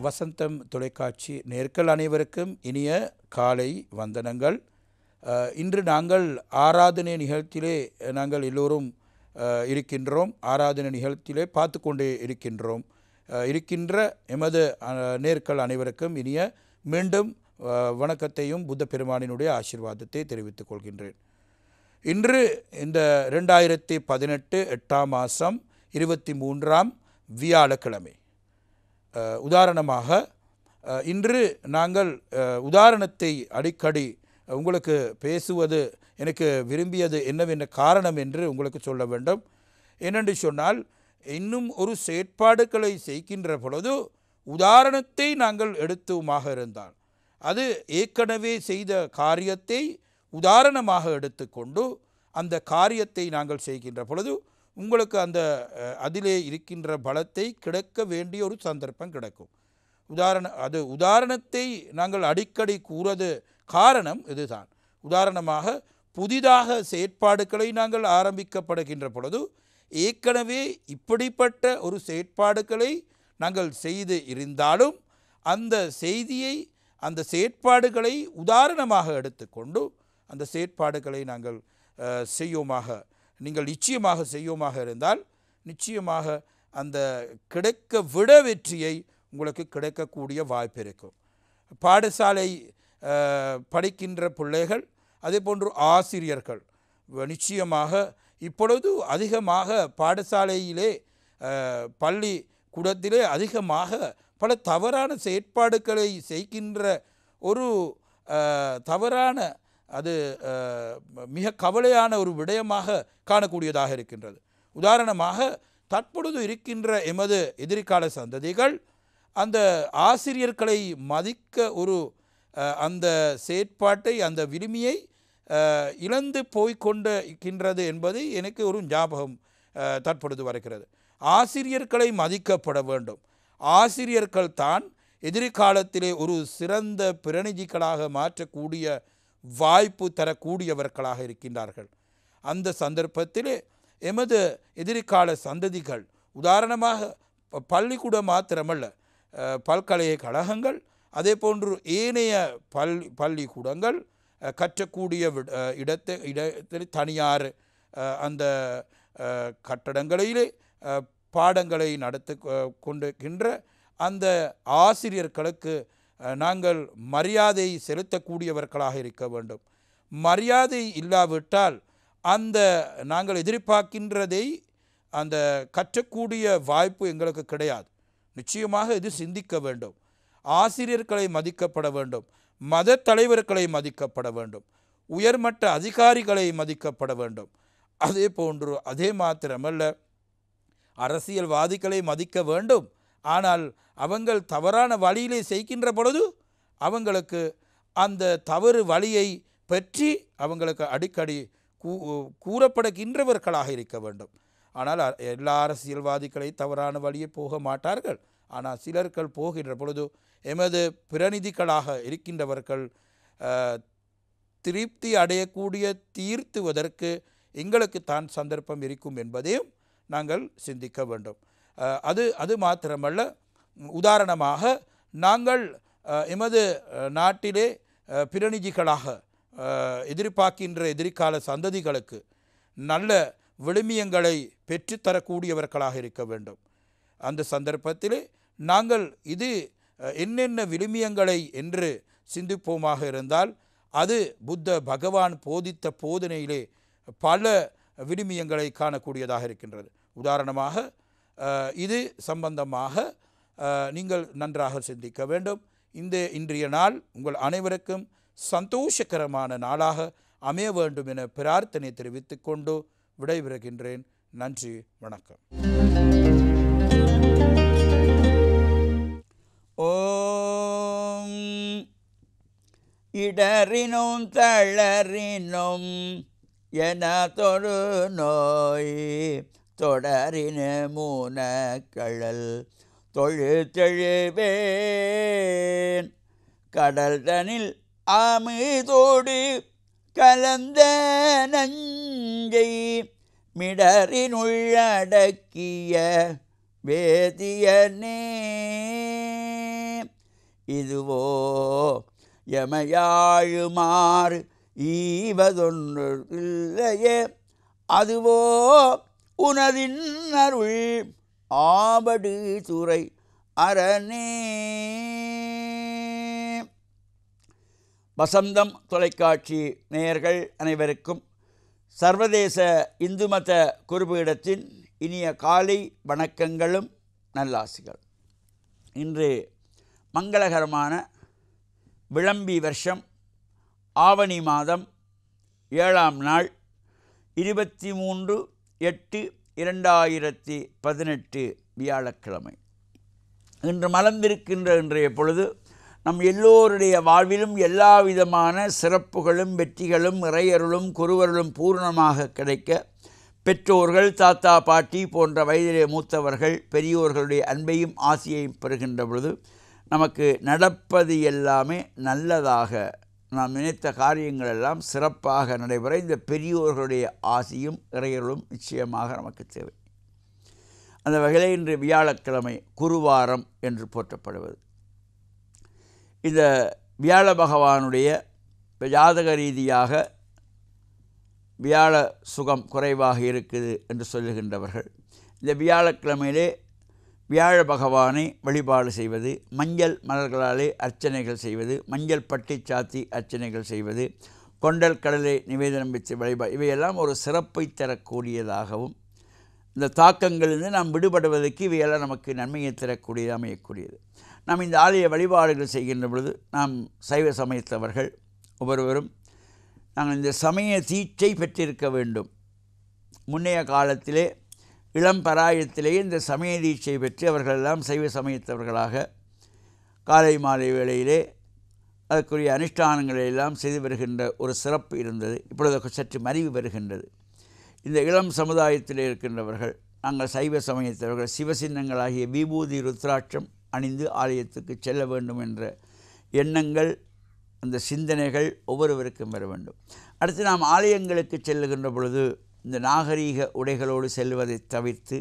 வசந்தம் தொலைக்காட்சி நேர்கள் அனைவருக்கும் இனிய காலை வந்தனங்கள். இன்று நாங்கள் ஆராதனை நிகழ்ச்சியிலே நாங்கள் எல்லோரும் இருக்கின்றோம். ஆராதனை நிகழ்ச்சியிலே பார்த்து கொண்டே இருக்கின்ற எமது நேர்கள் அனைவருக்கும் இனிய மீண்டும் வணக்கத்தையும் புத்த பெருமானினுடைய ஆசீர்வாதத்தை தெரிவித்துக் கொள்கின்றேன். இன்று இந்த 2018 8ஆம் மாதம் 23ஆம் வியாழக்கிழமை. உதாரணமாக இன்று நாங்கள் உதாரணத்தை அடிக்கடி உங்களுக்கு பேசுவது எனக்கு விரும்பியது என்னவென்ற காரணம் என்று உங்களுக்கு சொல்ல வேண்டும். ஏனென்று சொன்னால், இன்னும் ஒரு செயற்பாடுகளை செய்கின்ற பொழுது உதாரணத்தை நாங்கள் எடுத்துமாக இருந்தால், அது ஏற்கனவே செய்த காரியத்தை உதாரணமாக எடுத்துக்கொண்டு அந்த காரியத்தை நாங்கள் செய்கின்ற பொழுது உங்களுக்கு அதிலே இருக்கின்ற பலத்தை கிடைக்க வேண்டிய ஒரு சந்தர்ப்பம் கிடைக்கும். உதாரணத்தை நாங்கள் அடிக்கடி கூறது காரணம் இதுதான். உதாரணமாக புதிதாக செயற்பாடுகளை நாங்கள் ஆரம்பிக்கப்படுகின்ற பொழுது ஏற்கனவே இப்படிப்பட்ட ஒரு செயற்பாடுகளை நாங்கள் செய்து இருந்தாலும் அந்த செய்தியை அந்த செயற்பாடுகளை உதாரணமாக எடுத்துக்கொண்டு அந்த செயற்பாடுகளை நாங்கள் நீங்கள் நிச்சயமாக செய்யோமாக இருந்தால் நிச்சயமாக அந்த கிடைக்க விட வெற்றியை உங்களுக்கு கிடைக்கக்கூடிய வாய்ப்பு இருக்கும். பாடசாலை படிக்கின்ற பிள்ளைகள், அதே போன்று ஆசிரியர்கள் நிச்சயமாக இப்பொழுது அதிகமாக பாடசாலையிலே பள்ளி கூடத்திலே அதிகமாக பல தவறான செயற்பாடுகளை செய்கின்ற ஒரு தவறான அது மிக கவலையான ஒரு விடயமாக காணக்கூடியதாக இருக்கின்றது. உதாரணமாக தற்பொழுது இருக்கின்ற எமது எதிர்கால சந்ததிகள் அந்த ஆசிரியர்களை மதிக்க அந்த செயற்பாட்டை அந்த விரும்பியை இழந்து போய்கொண்டிருக்கின்றது என்பது எனக்கு ஒரு ஞாபகம் தற்பொழுது வருகிறது. ஆசிரியர்களை மதிக்கப்பட வேண்டும். ஆசிரியர்கள் தான் எதிர்காலத்திலே ஒரு சிறந்த பிரதிநிதிகளாக மாற்றக்கூடிய வாய்ப்பு தரக்கூடியவர்களாக இருக்கின்றார்கள். அந்த சந்தர்ப்பத்திலே எமது எதிர்கால சந்ததிகள் உதாரணமாக பள்ளிக்கூடம் மாத்திரமல்ல, பல்கலைக்கழகங்கள், அதே போன்று ஏனைய பள்ளிக்கூடங்கள் கற்றக்கூடிய இடத்தில் தனியார் அந்த கட்டடங்களிலே பாடங்களை நடத்தி கொண்டிருக்கின்ற அந்த ஆசிரியர்களுக்கு நாங்கள் மரியாதை செலுத்தக்கூடியவர்களாக இருக்க வேண்டும். மரியாதை இல்லாவிட்டால் நாங்கள் எதிர்பார்க்கின்றதை அந்த கற்றக்கூடிய வாய்ப்பு எங்களுக்கு கிடையாது. நிச்சயமாக இது சிந்திக்க வேண்டும். ஆசிரியர்களை மதிக்கப்பட வேண்டும். மத தலைவர்களை மதிக்கப்பட வேண்டும். உயர்மட்ட அதிகாரிகளை மதிக்கப்பட வேண்டும். அதே போன்று அதே மாத்திரமல்ல, அரசியல்வாதிகளை மதிக்க வேண்டும். ஆனால் அவங்கள் தவறான வழியிலே செய்கின்ற பொழுது அவங்களுக்கு அந்த தவறு வழியை பற்றி அவங்களுக்கு அடிக்கடி கூறப்படுகின்றவர்களாக இருக்க வேண்டும். ஆனால் எல்லா அரசியல்வாதிகளை தவறான வழியை போக மாட்டார்கள். ஆனால் சிலர்கள் போகின்ற பொழுது எமது பிரதிநிதிகளாக இருக்கின்றவர்கள் திருப்தி அடையக்கூடிய தீர்த்துவதற்கு எங்களுக்கு தான் சந்தர்ப்பம் இருக்கும் என்பதையும் நாங்கள் சிந்திக்க வேண்டும். அது மாத்திரமல்ல, உதாரணமாக நாங்கள் எமது நாட்டிலே பிரதிநிதிகளாக எதிர்பார்க்கின்ற எதிர்கால சந்ததிகளுக்கு நல்ல விழுமியங்களை பெற்றுத்தரக்கூடியவர்களாக இருக்க வேண்டும். அந்த சந்தர்ப்பத்திலே நாங்கள் இது என்னென்ன விழுமியங்களை என்று சிந்திப்போமாக இருந்தால் அது புத்த பகவான் போதித்த போதனையிலே பல விழுமியங்களை காணக்கூடியதாக இருக்கின்றது. உதாரணமாக இது சம்பந்தமாக நீங்கள் நன்றாக சிந்திக்க வேண்டும். இன்றைய நாள் உங்கள் அனைவருக்கும் சந்தோஷகரமான நாளாக அமைய வேண்டும் என பிரார்த்தனை தெரிவித்துக் கொண்டு விடைபெறுகின்றேன். நன்றி, வணக்கம். ஓம் இடறினும் தளறினும் என தொழு நோய் தொடரின மூனக்கழல் தொழுதெழுவேன் கடல் தனில் அமிதோடு கலந்த நஞ்சை மிடறினுள்ளடக்கிய வேதியனே இதுவோ எமையாழுமாறு ஈவதொன்று இல்லையே அதுவோ உனதின் அருள் ஆபடு துறை அரணே. வசந்தம் தொலைக்காட்சி நேயர்கள் அனைவருக்கும் சர்வதேச இந்து மத குருபீடத்தின் இனிய காலை வணக்கங்களும் நல்லாசிகள். இன்று மங்களகரமான விளம்பி வருஷம் ஆவணி மாதம் 7ஆம் நாள் 23/8/2018 வியாழக்கிழமை. இன்று மலர்ந்திருக்கின்ற இன்றைய பொழுது நம் எல்லோருடைய வாழ்விலும் எல்லா விதமான சிறப்புகளும் வெற்றிகளும் இறையருளும் குருவருளும் பூர்ணமாக கிடைக்க பெற்றோர்கள் தாத்தா பாட்டி போன்ற வயதிலே மூத்தவர்கள் பெரியோர்களுடைய அன்பையும் ஆசியையும் பெறுகின்ற பொழுது நமக்கு நடப்பது எல்லாமே நல்லதாக நாம் நினைத்த காரியங்கள் எல்லாம் சிறப்பாக நடைபெற இந்த பெரியோர்களுடைய ஆசியும் இறையருளும் நிச்சயமாக நமக்கு தேவை. அந்த வகையில் இன்று வியாழக்கிழமை குருவாரம் என்று போற்றப்படுவது. இந்த வியாழ பகவானுடைய ஜாதக ரீதியாக வியாழ சுகம் குறைவாக இருக்குது என்று சொல்லுகின்றவர்கள் இந்த வியாழக்கிழமையிலே வியாழ பகவானை வழிபாடு செய்வது, மஞ்சள் மலர்களாலே அர்ச்சனைகள் செய்வது, மஞ்சள் பட்டி சாத்தி அர்ச்சனைகள் செய்வது, கொண்டல் கடலை நிவேதனம் வைத்து வழிபாடு, இவையெல்லாம் ஒரு சிறப்பை தரக்கூடியதாகவும் இந்த தாக்கங்களிலிருந்து நாம் விடுபடுவதற்கு இவையெல்லாம் நமக்கு நன்மையை தரக்கூடியது அமையக்கூடியது. நாம் இந்த ஆலய வழிபாடுகள் செய்கின்ற பொழுது நாம் சைவ சமயத்தவர்கள் ஒவ்வொருவரும் நாங்கள் இந்த சமய தீட்சை பெற்றிருக்க வேண்டும். முன்னைய காலத்திலே இளம் பராயத்திலேயே இந்த சமய தீட்சை பெற்று அவர்களெல்லாம் சைவ சமயத்தவர்களாக காலை மாலை வேளையிலே அதற்குரிய அனுஷ்டானங்களை எல்லாம் செய்து வருகின்ற ஒரு சிறப்பு இருந்தது. இப்பொழுது சற்று மறிவு வருகின்றது. இந்த இளம் சமுதாயத்தில் இருக்கின்றவர்கள் நாங்கள் சைவ சமயத்தவர்கள் சிவசின்னங்களாகிய விபூதி ருத்ராட்சம் அணிந்து ஆலயத்துக்கு செல்ல வேண்டும் என்ற எண்ணங்கள் அந்த சிந்தனைகள் ஒவ்வொருவருக்கும் வர வேண்டும். அடுத்து நாம் ஆலயங்களுக்கு செல்லுகின்ற பொழுது இந்த நாகரீக உடைகளோடு செல்வதை தவிர்த்து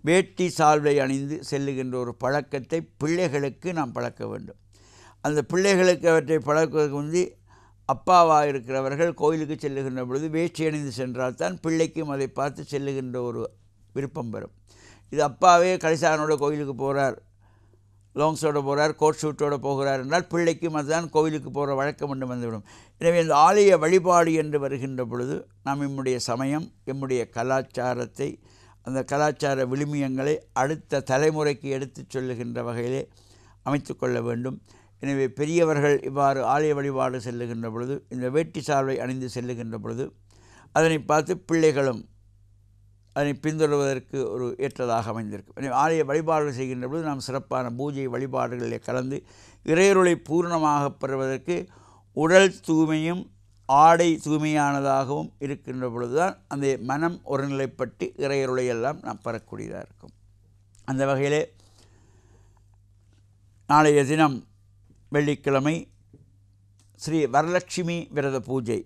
வேட்டி சால்வை அணிந்து செல்லுகின்ற ஒரு பழக்கத்தை பிள்ளைகளுக்கு நாம் பழக்க வேண்டும். அந்த பிள்ளைகளுக்கு அவற்றை பழக்குவதற்கு முந்தி அப்பாவாக இருக்கிறவர்கள் கோயிலுக்கு செல்லுகின்ற பொழுது வேட்டி அணிந்து சென்றால்தான் பிள்ளைக்கும் அதை பார்த்து செல்லுகின்ற ஒரு விருப்பம் வரும். இது அப்பாவே கலிசானோட கோயிலுக்கு போகிறார், லாங்ஸோடு போகிறார், கோட் ஷூட்டோடு போகிறார் என்றால் பிள்ளைக்கும் அதுதான் கோயிலுக்கு போகிற வழக்கம் என்று வந்துவிடும். எனவே இந்த ஆலய வழிபாடு என்று வருகின்ற பொழுது நாம் நம்முடைய சமயம் நம்முடைய கலாச்சாரத்தை அந்த கலாச்சார விழுமியங்களை அடுத்த தலைமுறைக்கு எடுத்துச் சொல்லுகின்ற வகையிலே அமைத்து கொள்ள வேண்டும். எனவே பெரியவர்கள் இவ்வாறு ஆலய வழிபாடு செல்லுகின்ற பொழுது இந்த வேட்டி சால்வை அணிந்து செல்லுகின்ற பொழுது அதனை பார்த்து பிள்ளைகளும் அதனை பின்தொடர்வதற்கு ஒரு ஏற்றதாக அமைந்திருக்கும். எனவே ஆலய வழிபாடுகள் செய்கின்ற பொழுது நாம் சிறப்பான பூஜை வழிபாடுகளில் கலந்து இறையருளை பூர்ணமாக பெறுவதற்கு உடல் தூய்மையும் ஆடை தூய்மையானதாகவும் இருக்கின்ற பொழுதுதான் அந்த மனம் ஒருநிலைப்பட்டு இறையருளை எல்லாம் நாம் பெறக்கூடியதாக இருக்கும். அந்த வகையிலே நாளைய தினம் வெள்ளிக்கிழமை ஸ்ரீ வரலட்சுமி விரத பூஜை,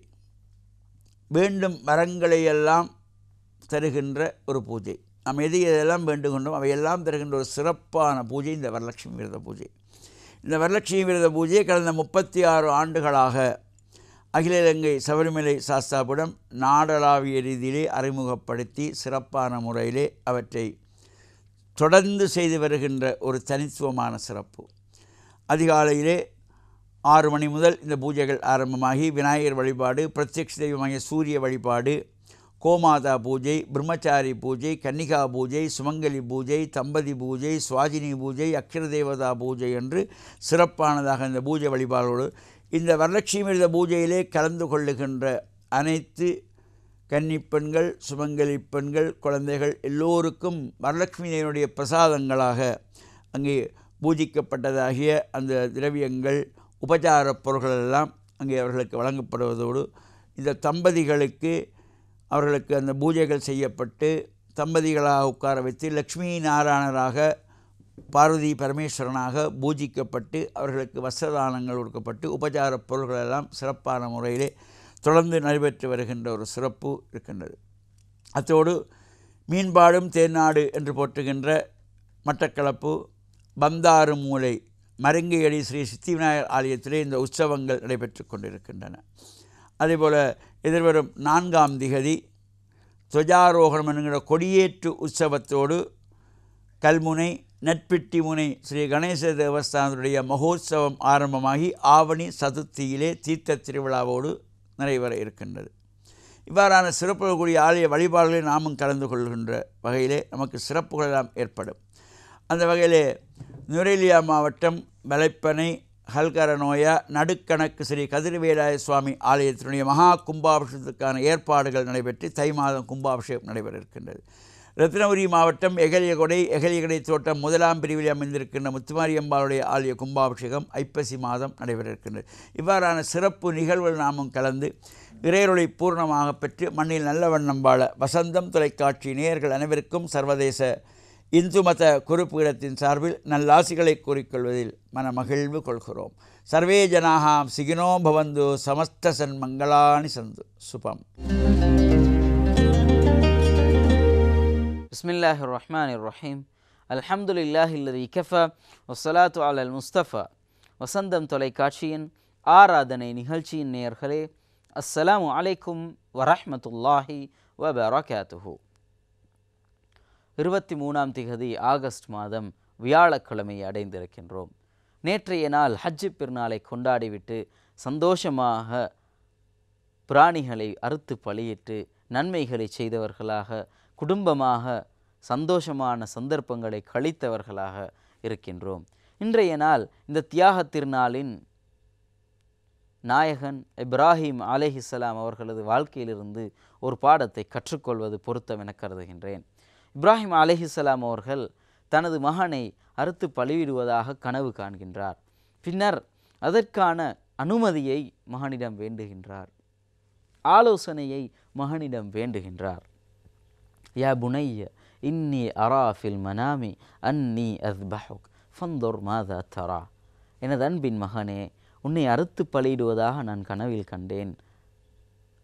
வேண்டும் வரங்களையெல்லாம் தருகின்ற ஒரு பூஜை. நாம் எதையெல்லாம் வேண்டுகின்றோம் அவையெல்லாம் தருகின்ற ஒரு சிறப்பான பூஜை இந்த வரலட்சுமி விரத பூஜை. இந்த வரலட்சுமி விரத பூஜையை கடந்த 36 ஆண்டுகளாக அகில இலங்கை சபரிமலை சாஸ்தாபுரம் நாடளாவிய ரீதியிலே அறிமுகப்படுத்தி சிறப்பான முறையிலே அவற்றை தொடர்ந்து செய்து வருகின்ற ஒரு தனித்துவமான சிறப்பு. அதிகாலையிலே 6 மணி முதல் இந்த பூஜைகள் ஆரம்பமாகி விநாயகர் வழிபாடு, பிரத்யக்ஷ தெய்வமாகிய சூரிய வழிபாடு, கோமாதா பூஜை, பிரம்மச்சாரி பூஜை, கன்னிகா பூஜை, சுமங்கலி பூஜை, தம்பதி பூஜை, சுவாஜினி பூஜை, அக்ஷர தேவதா பூஜை என்று சிறப்பானதாக இந்த பூஜை வழிபாடோடு இந்த வரலட்சுமி விரத பூஜையிலே கலந்து கொள்ளுகின்ற அனைத்து கன்னிப்பெண்கள், சுமங்கலி பெண்கள், குழந்தைகள் எல்லோருக்கும் வரலட்சுமி தேவியுடைய பிரசாதங்களாக அங்கே பூஜிக்கப்பட்டதாகிய அந்த திரவியங்கள் உபச்சார பொருள்கள் எல்லாம் அங்கே அவர்களுக்கு வழங்கப்படுவதோடு இந்த தம்பதிகளுக்கு அவர்களுக்கு அந்த பூஜைகள் செய்யப்பட்டு தம்பதிகளாக உட்கார வைத்து லக்ஷ்மி நாராயணராக பார்வதி பரமேஸ்வரனாக பூஜிக்கப்பட்டு அவர்களுக்கு வஸ்திரதானங்கள் கொடுக்கப்பட்டு உபச்சார பொருள்களெல்லாம் சிறப்பான முறையிலே தொடர்ந்து நடைபெற்று வருகின்ற ஒரு சிறப்பு இருக்கின்றது. அத்தோடு மீன்பாடும் தேன்னாடு என்று போற்றுகின்ற மட்டக்களப்பு பந்தாறு மூலை மருங்கையடி ஸ்ரீ சித்தி விநாயகர் ஆலயத்திலே இந்த உற்சவங்கள் நடைபெற்று கொண்டிருக்கின்றன. அதேபோல் எதிர்வரும் 4ஆம் திகதி துவஜாரோகணம் என்கிற கொடியேற்று உற்சவத்தோடு கல்முனை நட்பிட்டி முனை ஸ்ரீ கணேச தேவஸ்தானத்துடைய மகோத்சவம் ஆரம்பமாகி ஆவணி சதுர்த்தியிலே தீர்த்த திருவிழாவோடு நிறைவேற இருக்கின்றது. இவ்வாறான சிறப்புகள் கூடிய ஆலய வழிபாடுகளில் நாமும் கலந்து கொள்கின்ற வகையிலே நமக்கு சிறப்புகள் எல்லாம் ஏற்படும். அந்த வகையிலே நுரைலியா மாவட்டம் மலைப்பனை ஹல்கரநோயா நடுக்கணக்கு ஸ்ரீ கதிர்வேலாய சுவாமி ஆலயத்தினுடைய மகா கும்பாபிஷேகத்துக்கான ஏற்பாடுகள் நடைபெற்று தை மாதம் கும்பாபிஷேகம் நடைபெற இருக்கின்றது. ரத்னபுரி மாவட்டம் எகலியகொடை தோட்டம் 1ஆம் பிரிவில் அமைந்திருக்கின்ற முத்துமாரியம்பாளுடைய ஆலய கும்பாபிஷேகம் ஐப்பசி மாதம் நடைபெற இருக்கின்றது. இவ்வாறான சிறப்பு நிகழ்வுகள் நாமும் கலந்து இறையருளை பூர்ணமாக பெற்று மண்ணில் நல்ல வண்ணம் வாழ வசந்தம் தொலைக்காட்சி நேயர்கள் அனைவருக்கும் சர்வதேச இந்து மத குருப்பீடத்தின் சார்பில் நல்லாசிகளை கூறிக்கொள்வதில் மனமகிழ்வு கொள்கிறோம். சர்வே ஜனாகாம் சிகினோ பவந்து சமஸ்த சன்மங்களானி சந்து சுபம். பிஸ்மில்லாஹிர் ரஹ்மானிர் ரஹீம். அல்ஹம்துலில்லாஹில்லதி கஃபா வஸ்ஸலாத்து அலல் முஸ்தஃபா. வசந்தம் தொலைக்காட்சியின் ஆராதனை நிகழ்ச்சியின் நேயர்களே, அஸ்ஸலாமு அலைக்கும் வரஹ்மத்துல்லாஹி வபரகாத்துஹு. 23ஆம் திகதி ஆகஸ்ட் மாதம் வியாழக்கிழமையை அடைந்திருக்கின்றோம். நேற்றைய நாள் ஹஜ்ஜு பெருநாளை கொண்டாடிவிட்டு சந்தோஷமாக பிராணிகளை அறுத்து பலியிட்டு நன்மைகளை செய்தவர்களாக, குடும்பமாக சந்தோஷமான சந்தர்ப்பங்களை கழித்தவர்களாக இருக்கின்றோம். இன்றைய நாள் இந்த தியாக திருநாளின் நாயகன் இப்ராஹிம் அலைஹிஸ்ஸலாம் அவர்களது வாழ்க்கையிலிருந்து ஒரு பாடத்தை கற்றுக்கொள்வது பொருத்தம் என கருதுகின்றேன். இப்ராஹிம் அலைஹிஸ்ஸலாம் அவர்கள் தனது மகனை அறுத்து பலியிடுவதாக கனவு காண்கின்றார். பின்னர் அதற்கான அனுமதியை மகனிடம் வேண்டுகின்றார், ஆலோசனையை மகனிடம் வேண்டுகின்றார். யா புனைய இன்னி அரா ஃபில் மனாமி அன்னி அஸ்பஹுக் ஃபந்துர் மாதா தரா. எனது அன்பின் மகனே, உன்னை அறுத்து பலியிடுவதாக நான் கனவில் கண்டேன்,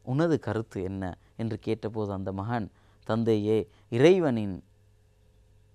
உனது கருத்து என்ன என்று கேட்டபோது அந்த மகன், தந்தையே, இறைவனின்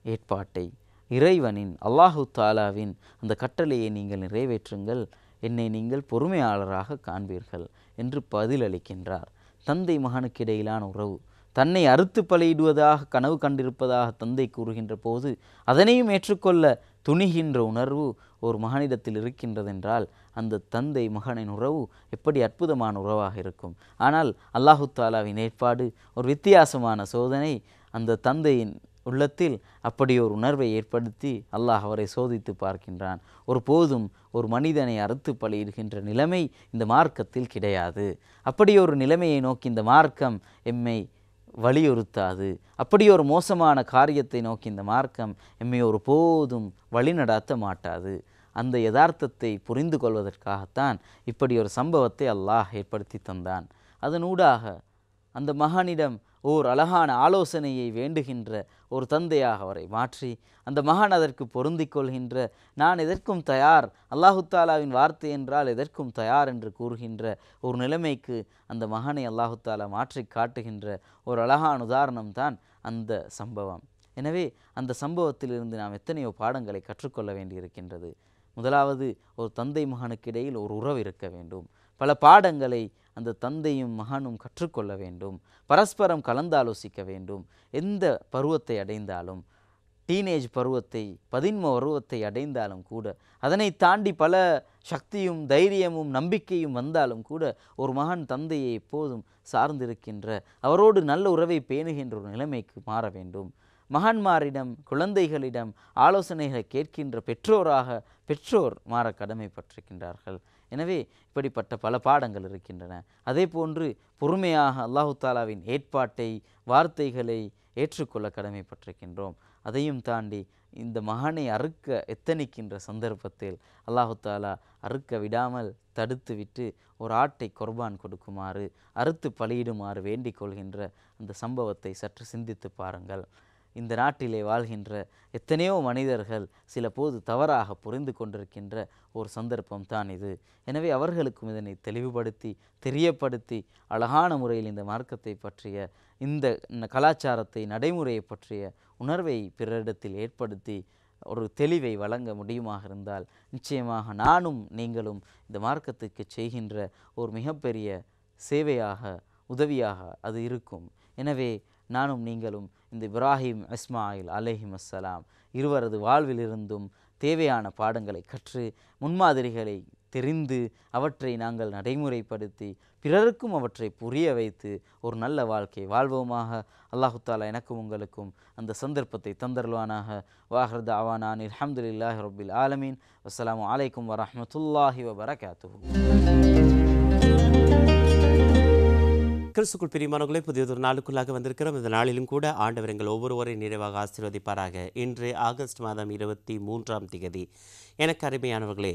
ஏற்பாட்டை, இறைவனின் அல்லாஹு தாலாவின் அந்த கட்டளையை நீங்கள் நிறைவேற்றுங்கள், என்னை நீங்கள் பொறுமையாளராக காண்பீர்கள் என்று பதிலளிக்கின்றார். தந்தை மகனுக்கு இடையிலான உறவு, தன்னை அறுத்து பலியிடுவதாக கனவு கண்டிருப்பதாக தந்தை கூறுகின்ற போது அதனையும் ஏற்றுக்கொள்ள துணிகின்ற உணர்வு ஒரு மகனிடத்தில் இருக்கின்றதென்றால் அந்த தந்தை மகனின் உறவு எப்படி அற்புதமான உறவாக இருக்கும். ஆனால் அல்லாஹு தாலாவின் ஏற்பாடு ஒரு வித்தியாசமான சோதனை. அந்த தந்தையின் உள்ளத்தில் அப்படி ஒரு உணர்வை ஏற்படுத்தி அல்லாஹ் அவரை சோதித்து பார்க்கின்றான். ஒரு போதும் ஒரு மனிதனை அறுத்து பலியிடுகின்ற நிலைமை இந்த மார்க்கத்தில் கிடையாது. அப்படி ஒரு நிலைமையை நோக்கி இந்த மார்க்கம் எம்மை வலியுறுத்தாது. அப்படி ஒரு மோசமான காரியத்தை நோக்கி இந்த மார்க்கம் எம்மை ஒரு போதும் வழிநடாத்த மாட்டாது. அந்த யதார்த்தத்தை புரிந்து கொள்வதற்காகத்தான் இப்படி ஒரு சம்பவத்தை அல்லாஹ் ஏற்படுத்தி தந்தான். அதனூடாக அந்த மகனிடம் ஓர் அழகான ஆலோசனையை வேண்டுகின்ற ஒரு தந்தையாக அவரை மாற்றி, அந்த மகன் அதற்கு பொருந்திக் கொள்கின்ற, நான் எதற்கும் தயார், அல்லாஹு தாலாவின் வார்த்தை என்றால் எதற்கும் தயார் என்று கூறுகின்ற ஒரு நிலைமைக்கு அந்த மகனை அல்லாஹு தாலா மாற்றி காட்டுகின்ற ஒரு அழகான உதாரணம்தான் அந்த சம்பவம். எனவே அந்த சம்பவத்திலிருந்து நாம் எத்தனையோ பாடங்களை கற்றுக்கொள்ள வேண்டியிருக்கின்றது. முதலாவது, ஒரு தந்தை மகனுக்கு இடையில் ஒரு உறவு இருக்க வேண்டும். பல பாடங்களை அந்த தந்தையும் மகனும் கற்றுக்கொள்ள வேண்டும். பரஸ்பரம் கலந்தாலோசிக்க வேண்டும். எந்த பருவத்தை அடைந்தாலும், டீனேஜ் பருவத்தை 13 பருவத்தை அடைந்தாலும் கூட, அதனை தாண்டி பல சக்தியும் தைரியமும் நம்பிக்கையும் வந்தாலும் கூட ஒரு மகன் தந்தையை எப்போதும் சார்ந்திருக்கின்ற, அவரோடு நல்ல உறவை பேணுகின்ற ஒரு நிலைமைக்கு மாற வேண்டும். மகன்மாரிடம், குழந்தைகளிடம் ஆலோசனைகளை கேட்கின்ற பெற்றோர் மாற கடமைப்பட்டிருக்கின்றார்கள். எனவே இப்படிப்பட்ட பல பாடங்கள் இருக்கின்றன. அதே போன்று பொறுமையாக அல்லாஹு தாலாவின் ஏற்பாட்டை, வார்த்தைகளை ஏற்றுக்கொள்ள கடமைப்பட்டிருக்கின்றோம். அதையும் தாண்டி இந்த மகனை அறுக்க எத்தனிக்கின்ற சந்தர்ப்பத்தில் அல்லாஹு தாலா அறுக்க விடாமல் தடுத்து விட்டு ஒரு ஆட்டை குர்பான் கொடுக்குமாறு, அறுத்து பலியிடுமாறு வேண்டிக் கொள்கின்ற அந்த சம்பவத்தை சற்று சிந்தித்து பாருங்கள். இந்த நாட்டிலே வாழ்கின்ற எத்தனையோ மனிதர்கள் சில போது தவறாக புரிந்து கொண்டிருக்கின்ற ஒரு சந்தர்ப்பம் தான் இது. எனவே அவர்களுக்கும் இதனை தெளிவுபடுத்தி தெரியப்படுத்தி அழகான முறையில் இந்த மார்க்கத்தை பற்றிய இந்த கலாச்சாரத்தை நடைமுறையை பற்றிய உணர்வை பிறரிடத்தில் ஏற்படுத்தி ஒரு தெளிவை வழங்க முடியுமாக இருந்தால் நிச்சயமாக நானும் நீங்களும் இந்த மார்க்கத்துக்கு செய்கின்ற ஒரு மிகப்பெரிய சேவையாக உதவியாக அது இருக்கும். எனவே நானும் நீங்களும் இந்த இப்ராஹிம் இஸ்மாயில் அலைஹிமஸ்ஸலாம் இருவரது வாழ்விலிருந்தும் தேவையான பாடங்களை கற்று முன்மாதிரிகளை தெரிந்து அவற்றை நாங்கள் நடைமுறைப்படுத்தி பிறருக்கும் அவற்றை புரிய வைத்து ஒரு நல்ல வாழ்க்கை வாழ்வோமாக. அல்லாஹு தாலா எனக்கும் உங்களுக்கும் அந்த சந்தர்ப்பத்தை தந்தருள்வானாக. வாஹிர் தஅவானா அல்ஹம்துலில்லாஹி ரப்பில் ஆலமீன். வஸ்ஸலாமு அலைக்கும் வரஹ்மத்துல்லாஹி வபரகாத்துஹு. கிறிஸ்துக்குள் பிரியமானவர்களே, புதியதொரு நாளுக்குள்ளாக வந்திருக்கிறோம். இந்த நாளிலும் கூட ஆண்டவர் எங்கள் ஒவ்வொருவரை நிறைவாக ஆசீர்வதிப்பாராக. இன்று ஆகஸ்ட் மாதம் 23ஆம் தேதி. எனக்கு அருமையானவர்களே,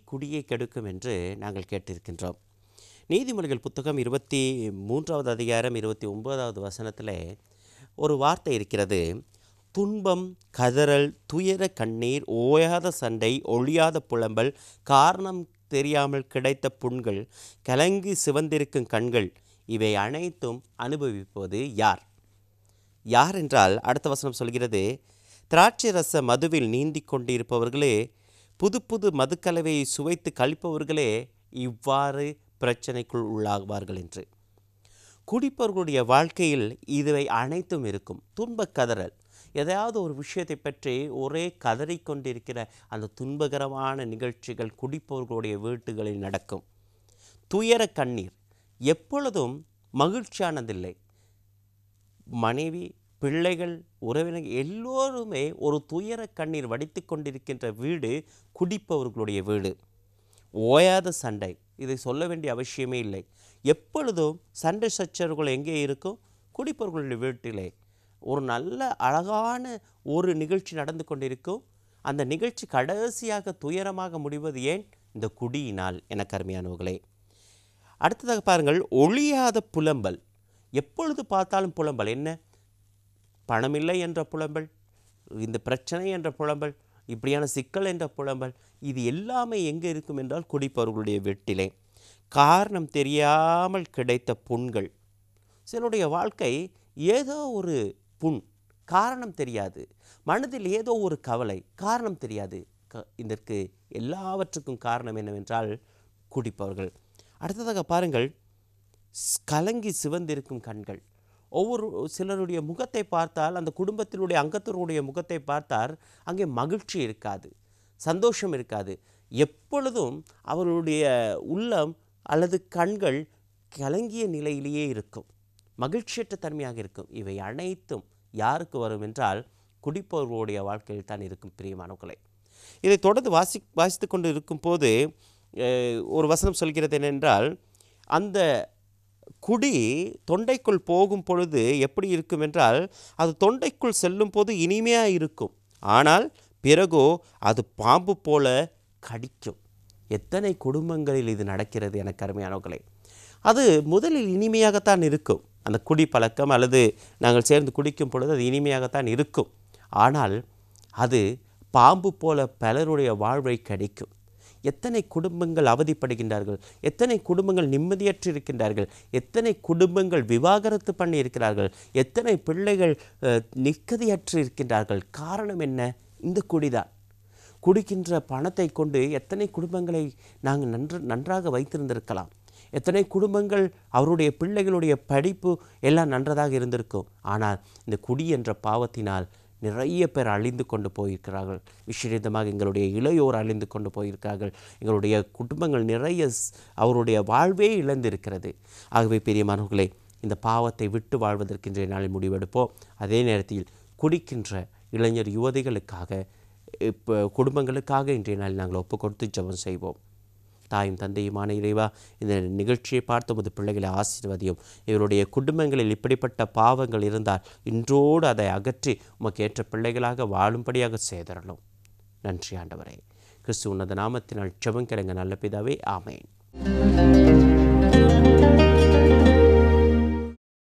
குடியை கெடுக்கும் என்று நாங்கள் கேட்டிருக்கின்றோம். நீதிமொழிகள் புத்தகம் 23வது அதிகாரம் 29வது வசனத்தில் ஒரு வார்த்தை இருக்கிறது. துன்பம், கதறல், துயர கண்ணீர், ஓயாத சண்டை, ஒழியாத புலம்பல், காரணம் தெரியாமல் கிடைத்த புண்கள், கலங்கி சிவந்திருக்கும் கண்கள், இவை அனைத்தும் அனுபவிப்பது யார்? யார் என்றால் அடுத்த வசனம் சொல்கிறது, திராட்சை ரச மதுவில் நீந்தி கொண்டிருப்பவர்களே, புது புது மதுக்கலவையை சுவைத்து கழிப்பவர்களே இவ்வாறு பிரச்சனைக்குள் உள்ளாகுவார்கள் என்று. குடிப்பவர்களுடைய வாழ்க்கையில் இவை அனைத்தும் இருக்கும். துன்பக் கதறல், எதையாவது ஒரு விஷயத்தை பற்றி ஒரே கதறிக்கொண்டிருக்கிற அந்த துன்பகரமான நிகழ்ச்சிகள் குடிப்பவர்களுடைய வீட்டுகளில் நடக்கும். துயர கண்ணீர், எப்பொழுதும் மகிழ்ச்சியானதில்லை. மனைவி, பிள்ளைகள், உறவினர்கள் எல்லோருமே ஒரு துயர கண்ணீர் வடித்து கொண்டிருக்கின்ற வீடு குடிப்பவர்களுடைய வீடு. ஓயாத சண்டை, இதை சொல்ல வேண்டிய அவசியமே இல்லை. எப்பொழுதும் சண்டை சச்சரவுகள் எங்கே இருக்கும்? குடிப்பவர்களுடைய வீட்டிலே. ஒரு நல்ல அழகான ஒரு நிகழ்ச்சி நடந்து கொண்டிருக்கும். அந்த நிகழ்ச்சி கடைசியாக துயரமாக முடிவது ஏன்? இந்த குடியினால். எனக்கு அருமையானவர்களே, அடுத்ததாக பாருங்கள், ஒழியாத புலம்பல். எப்பொழுது பார்த்தாலும் புலம்பல். என்ன? பணமில்லை என்ற புலம்பல், இந்த பிரச்சனை என்ற புலம்பல், இப்படியான சிக்கல் என்ற புலம்பல், இது எல்லாமே எங்கே இருக்கும் என்றால் குடிப்பவர்களுடைய வீட்டிலே. காரணம் தெரியாமல் கிடைத்த புண்கள். சிலருடைய வாழ்க்கை ஏதோ ஒரு புண், காரணம் தெரியாது. மனதில் ஏதோ ஒரு கவலை, காரணம் தெரியாது. இதற்கு எல்லாவற்றுக்கும் காரணம் என்னவென்றால் குடிப்பவர்கள். அடுத்ததாக பாருங்கள், கலங்கி சிவந்திருக்கும் கண்கள். ஒவ்வொரு சிலருடைய முகத்தை பார்த்தால், அந்த குடும்பத்தினுடைய அங்கத்தினுடைய முகத்தை பார்த்தால் அங்கே மகிழ்ச்சி இருக்காது, சந்தோஷம் இருக்காது. எப்பொழுதும் அவர்களுடைய உள்ளம் அல்லது கண்கள் கலங்கிய நிலையிலேயே இருக்கும், மகிழ்ச்சியற்ற தன்மையாக இருக்கும். இவை அனைத்தும் யாருக்கு வரும் என்றால் குடிப்பவர்களுடைய வாழ்க்கையில் தான் இருக்கும். பிரியமானவர்களே, இதை தொடர்ந்து வாசித்து கொண்டு இருக்கும்போது ஒரு வசனம் சொல்கிறது என்னென்றால், அந்த குடி தொண்டைக்குள் போகும் பொழுது எப்படி இருக்கும் என்றால், அது தொண்டைக்குள் செல்லும் போது இனிமையாக இருக்கும், ஆனால் பிறகோ அது பாம்பு போல கடிக்கும். எத்தனை குடும்பங்களில் இது நடக்கிறது எனக்கு அருமையானவர்களே. அது முதலில் இனிமையாகத்தான் இருக்கும், அந்த குடி பழக்கம் அல்லது நாங்கள் சேர்ந்து குடிக்கும் பொழுது அது இனிமையாகத்தான் இருக்கும். ஆனால் அது பாம்பு போல பலருடைய வாழ்வை கடிக்கும். எத்தனை குடும்பங்கள் அவதிப்படுகின்றார்கள், எத்தனை குடும்பங்கள் நிம்மதியற்று இருக்கின்றார்கள், எத்தனை குடும்பங்கள் விவாகரத்து பண்ணி இருக்கிறார்கள், எத்தனை பிள்ளைகள் நிம்மதியற்று இருக்கின்றார்கள். காரணம் என்ன? இந்த குடிதான். குடிக்கின்ற பணத்தை கொண்டு எத்தனை குடும்பங்களை நாங்கள் நன்றாக வைத்திருந்திருக்கலாம். எத்தனை குடும்பங்கள் அவருடைய பிள்ளைகளுடைய படிப்பு எல்லாம் நன்றதாக இருந்திருக்கும். ஆனால் இந்த குடி என்ற பாவத்தினால் நிறைய பேர் அழிந்து கொண்டு போயிருக்கிறார்கள். விசேஷமாக எங்களுடைய இளையோர் அழிந்து கொண்டு போயிருக்கிறார்கள். எங்களுடைய குடும்பங்கள் நிறைய அவருடைய வாழ்வே இழந்திருக்கிறது. ஆகவே பிரியமானவர்களே, இந்த பாவத்தை விட்டு வாழ்வதற்கு இன்றைய நாளில் முடிவெடுப்போம். அதே நேரத்தில் குடிக்கின்ற இளைஞர் யுவதிகளுக்காக, குடும்பங்களுக்காக இன்றைய நாளில் நாங்கள் ஒப்பு கொடுத்து ஜெபம் செய்வோம். தாயும் தந்தையுமான இறைவா, இந்த நிகழ்ச்சியை பார்த்து உமது பிள்ளைகளை ஆசீர்வதியும். இவருடைய குடும்பங்களில் இப்படிப்பட்ட பாவங்கள் இருந்தால் இன்றோடு அதை அகற்றி உமக்கு ஏற்ற பிள்ளைகளாக வாழும்படியாக செய்தரலும். நன்றி ஆண்டவரே. கிறிஸ்து உன்னத நாமத்தினால் ஜெபம் கேளுங்க நல்ல பிதாவே. ஆமேன்.